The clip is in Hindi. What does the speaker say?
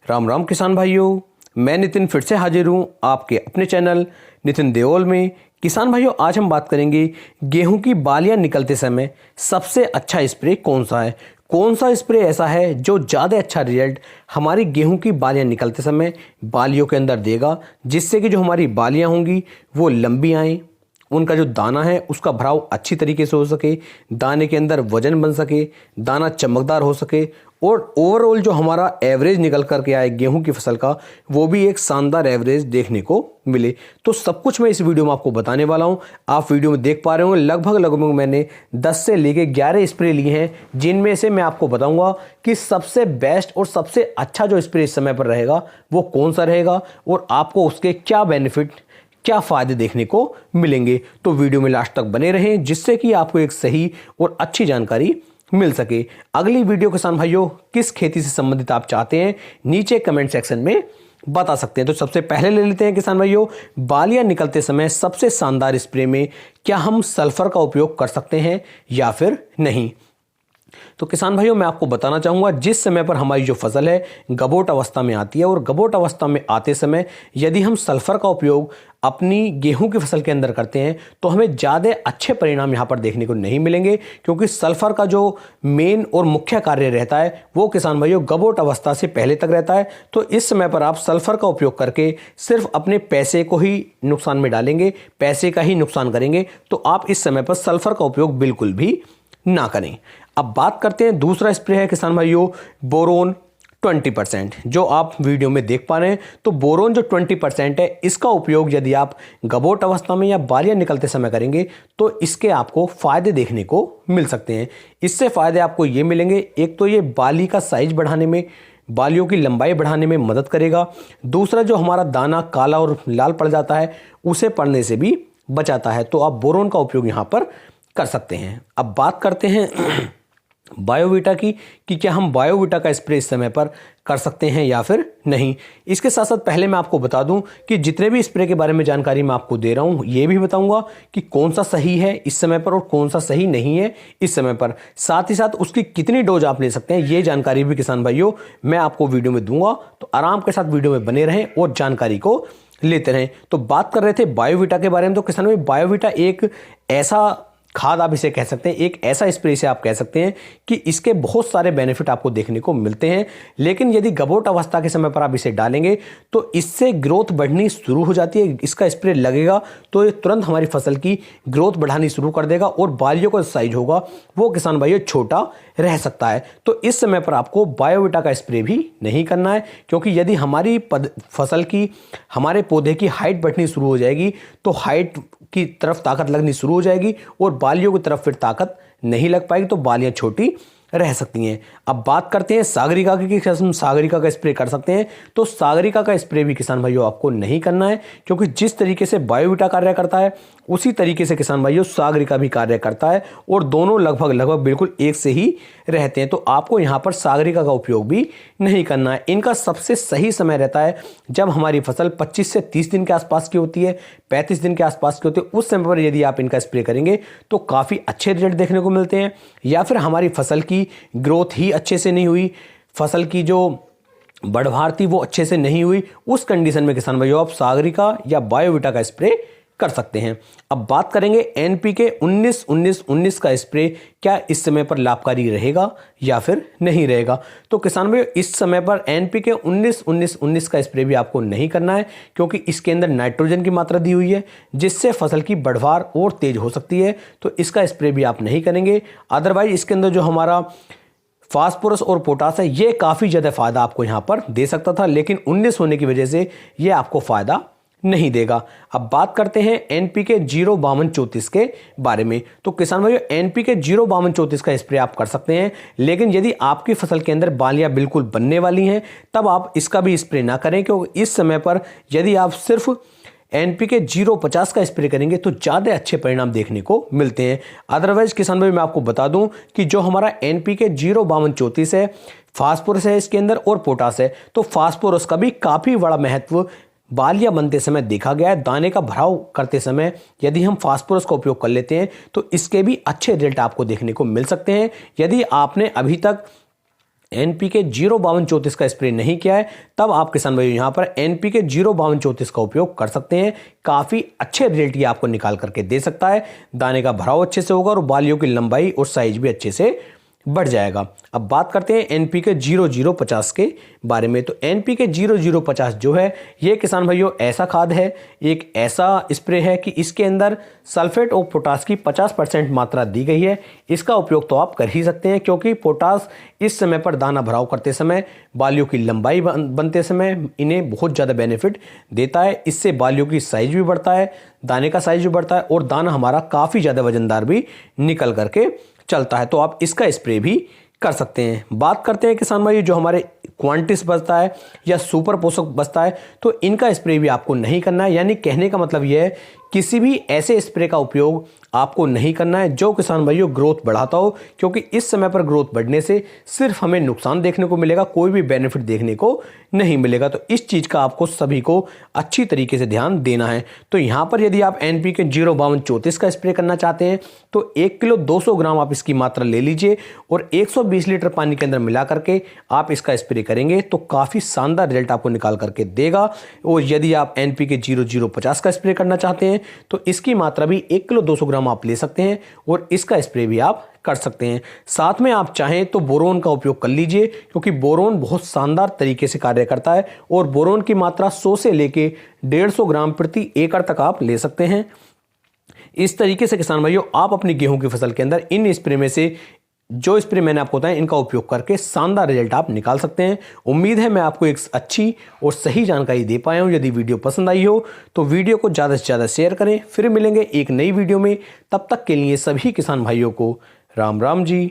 राम राम किसान भाइयों, मैं नितिन फिर से हाजिर हूँ आपके अपने चैनल नितिन देओल में। किसान भाइयों, आज हम बात करेंगे गेहूं की बालियां निकलते समय सबसे अच्छा स्प्रे कौन सा है। कौन सा स्प्रे ऐसा है जो ज़्यादा अच्छा रिजल्ट हमारी गेहूं की बालियां निकलते समय बालियों के अंदर देगा, जिससे कि जो हमारी बालियां होंगी वो लंबी आएँ, उनका जो दाना है उसका भराव अच्छी तरीके से हो सके, दाने के अंदर वजन बन सके, दाना चमकदार हो सके और ओवरऑल जो हमारा एवरेज निकल करके आए गेहूं की फसल का, वो भी एक शानदार एवरेज देखने को मिले। तो सब कुछ मैं इस वीडियो में आपको बताने वाला हूं। आप वीडियो में देख पा रहे होंगे लगभग मैंने 10 से लेके 11 स्प्रे लिए हैं, जिनमें से मैं आपको बताऊंगा कि सबसे बेस्ट और सबसे अच्छा जो स्प्रे इस समय पर रहेगा वो कौन सा रहेगा और आपको उसके क्या बेनिफिट, क्या फायदे देखने को मिलेंगे। तो वीडियो में लास्ट तक बने रहें, जिससे कि आपको एक सही और अच्छी जानकारी मिल सके। अगली वीडियो किसान भाइयों किस खेती से संबंधित आप चाहते हैं, नीचे कमेंट सेक्शन में बता सकते हैं। तो सबसे पहले ले लेते हैं किसान भाइयों, बालियां निकलते समय सबसे शानदार स्प्रे में क्या हम सल्फर का उपयोग कर सकते हैं या फिर नहीं। तो किसान भाइयों, मैं आपको बताना चाहूँगा, जिस समय पर हमारी जो फसल है गबोट अवस्था में आती है और गबोट अवस्था में आते समय यदि हम सल्फर का उपयोग अपनी गेहूं की फसल के अंदर करते हैं तो हमें ज़्यादा अच्छे परिणाम यहाँ पर देखने को नहीं मिलेंगे, क्योंकि सल्फर का जो मेन और मुख्य कार्य रहता है वो किसान भाइयों गबोट अवस्था से पहले तक रहता है। तो इस समय पर आप सल्फर का उपयोग करके सिर्फ अपने पैसे को ही नुकसान में डालेंगे, पैसे का ही नुकसान करेंगे। तो आप इस समय पर सल्फर का उपयोग बिल्कुल भी ना करें। अब बात करते हैं, दूसरा स्प्रे है किसान भाइयों बोरोन 20%, जो आप वीडियो में देख पा रहे हैं। तो बोरोन जो 20% है, इसका उपयोग यदि आप गबोट अवस्था में या बालियां निकलते समय करेंगे तो इसके आपको फायदे देखने को मिल सकते हैं। इससे फायदे आपको ये मिलेंगे, एक तो ये बाली का साइज बढ़ाने में, बालियों की लंबाई बढ़ाने में मदद करेगा। दूसरा, जो हमारा दाना काला और लाल पड़ जाता है उसे पड़ने से भी बचाता है। तो आप बोरोन का उपयोग यहाँ पर कर सकते हैं। अब बात करते हैं बायोवीटा की कि क्या हम बायोवीटा का स्प्रे इस समय पर कर सकते हैं या फिर नहीं। इसके साथ साथ पहले मैं आपको बता दूं कि जितने भी स्प्रे के बारे में जानकारी मैं आपको दे रहा हूं, ये भी बताऊंगा कि कौन सा सही है इस समय पर और कौन सा सही नहीं है इस समय पर। साथ ही साथ उसकी कितनी डोज आप ले सकते हैं, ये जानकारी भी किसान भाइयों मैं आपको वीडियो में दूंगा। तो आराम के साथ वीडियो में बने रहें और जानकारी को लेते रहें। तो बात कर रहे थे बायोवीटा के बारे में। तो किसान भाई, बायोवीटा एक ऐसा खाद आप इसे कह सकते हैं, एक ऐसा स्प्रे से आप कह सकते हैं कि इसके बहुत सारे बेनिफिट आपको देखने को मिलते हैं। लेकिन यदि गबोट अवस्था के समय पर आप इसे डालेंगे तो इससे ग्रोथ बढ़नी शुरू हो जाती है। इसका स्प्रे लगेगा तो ये तुरंत हमारी फसल की ग्रोथ बढ़ानी शुरू कर देगा और बालियों का साइज होगा वो किसान भाइयों छोटा रह सकता है। तो इस समय पर आपको बायोवीटा का स्प्रे भी नहीं करना है, क्योंकि यदि हमारी फसल की, हमारे पौधे की हाइट बढ़नी शुरू हो जाएगी तो हाइट की तरफ ताकत लगनी शुरू हो जाएगी और बालियों की तरफ फिर ताकत नहीं लग पाएगी, तो बालियां छोटी रह सकती हैं। अब बात करते हैं सागरिका की कि हम सागरिका का स्प्रे कर सकते हैं। तो सागरिका का स्प्रे भी किसान भाइयों आपको नहीं करना है, क्योंकि जिस तरीके से बायोवीटा कार्य करता है उसी तरीके से किसान भाइयों सागरिका भी कार्य करता है और दोनों लगभग बिल्कुल एक से ही रहते हैं। तो आपको यहाँ पर सागरिका का उपयोग भी नहीं करना है। इनका सबसे सही समय रहता है जब हमारी फसल 25 से 30 दिन के आसपास की होती है, 35 दिन के आसपास की होती है। उस समय पर यदि आप इनका स्प्रे करेंगे तो काफ़ी अच्छे रिजल्ट देखने को मिलते हैं। या फिर हमारी फसल की ग्रोथ ही अच्छे से नहीं हुई, फसल की जो बढ़वार थी वो अच्छे से नहीं हुई, उस कंडीशन में किसान भाइयों आप सागरिका या बायोवीटा का स्प्रे कर सकते हैं। अब बात करेंगे एनपीके 19-19-19 का स्प्रे क्या इस समय पर लाभकारी रहेगा या फिर नहीं रहेगा। तो किसान भाइयों, इस समय पर एनपीके 19-19-19 का स्प्रे भी आपको नहीं करना है, क्योंकि इसके अंदर नाइट्रोजन की मात्रा दी हुई है जिससे फसल की बढ़वार और तेज हो सकती है। तो इसका स्प्रे भी आप नहीं करेंगे। अदरवाइज इसके अंदर जो हमारा फास्फोरस और पोटास है ये काफ़ी ज़्यादा फायदा आपको यहाँ पर दे सकता था, लेकिन 19 होने की वजह से ये आपको फायदा नहीं देगा। अब बात करते हैं एनपीके 05234 के बारे में। तो किसान भाइयों, एनपीके 05234 का स्प्रे आप कर सकते हैं, लेकिन यदि आपकी फसल के अंदर बालियां बिल्कुल बनने वाली हैं तब आप इसका भी स्प्रे ना करें, क्योंकि इस समय पर यदि आप सिर्फ एनपीके 050 का स्प्रे करेंगे तो ज़्यादा अच्छे परिणाम देखने को मिलते हैं। अदरवाइज किसान भाई, मैं आपको बता दूं कि जो हमारा एनपीके 05234 है, फास्फोरस है इसके अंदर और पोटास है। तो फास्फोरस का भी काफ़ी बड़ा महत्व बालियां बनते समय देखा गया है। दाने का भराव करते समय यदि हम फास्फोरस का उपयोग कर लेते हैं तो इसके भी अच्छे रिजल्ट आपको देखने को मिल सकते हैं। यदि आपने अभी तक NPK 05234 का स्प्रे नहीं किया है, तब आप किसान भाइयों यहाँ पर NPK 05234 का उपयोग कर सकते हैं। काफ़ी अच्छे रिजल्ट ये आपको निकाल करके दे सकता है। दाने का भराव अच्छे से होगा और बालियों की लंबाई और साइज भी अच्छे से बढ़ जाएगा। अब बात करते हैं NPK 0050 के बारे में। तो NPK 0050 जो है ये किसान भाइयों ऐसा खाद है, एक ऐसा स्प्रे है कि इसके अंदर सल्फेट और पोटास की 50% मात्रा दी गई है। इसका उपयोग तो आप कर ही सकते हैं, क्योंकि पोटास इस समय पर दाना भराव करते समय, बालियों की लंबाई बनते समय इन्हें बहुत ज़्यादा बेनिफिट देता है। इससे बालियों की साइज भी बढ़ता है, दाने का साइज भी बढ़ता है और दाना हमारा काफ़ी ज़्यादा वजनदार भी निकल करके चलता है। तो आप इसका स्प्रे भी कर सकते हैं। बात करते हैं किसान भाई जो हमारे क्वांटिस बचता है या सुपर पोषक बचता है, तो इनका स्प्रे भी आपको नहीं करना है। यानी कहने का मतलब यह है किसी भी ऐसे स्प्रे का उपयोग आपको नहीं करना है जो किसान भाइयों ग्रोथ बढ़ाता हो, क्योंकि इस समय पर ग्रोथ बढ़ने से सिर्फ हमें नुकसान देखने को मिलेगा, कोई भी बेनिफिट देखने को नहीं मिलेगा। तो इस चीज़ का आपको सभी को अच्छी तरीके से ध्यान देना है। तो यहाँ पर यदि आप NPK 05234 का स्प्रे करना चाहते हैं तो 1 किलो 200 ग्राम आप इसकी मात्रा ले लीजिए और 120 लीटर पानी के अंदर मिला करके आप इसका स्प्रे करेंगे तो काफ़ी शानदार रिजल्ट आपको निकाल करके देगा। और यदि आप NPK 0050 का स्प्रे करना चाहते हैं तो इसकी मात्रा भी 1 किलो 200 ग्राम आप ले सकते हैं और इसका स्प्रे भी आप कर सकते हैं। साथ में आप चाहें तो बोरोन का उपयोग कर लीजिए, क्योंकि बोरोन बहुत शानदार तरीके से कार्य करता है और बोरोन की मात्रा 100 से लेके 150 ग्राम प्रति एकड़ तक आप ले सकते हैं। इस तरीके से किसान भाइयों आप अपनी गेहूं की फसल के अंदर इन स्प्रे में से जो स्प्रे मैंने आपको बताया इनका उपयोग करके शानदार रिजल्ट आप निकाल सकते हैं। उम्मीद है मैं आपको एक अच्छी और सही जानकारी दे पाया हूं। यदि वीडियो पसंद आई हो तो वीडियो को ज़्यादा से ज़्यादा शेयर करें। फिर मिलेंगे एक नई वीडियो में, तब तक के लिए सभी किसान भाइयों को राम राम जी।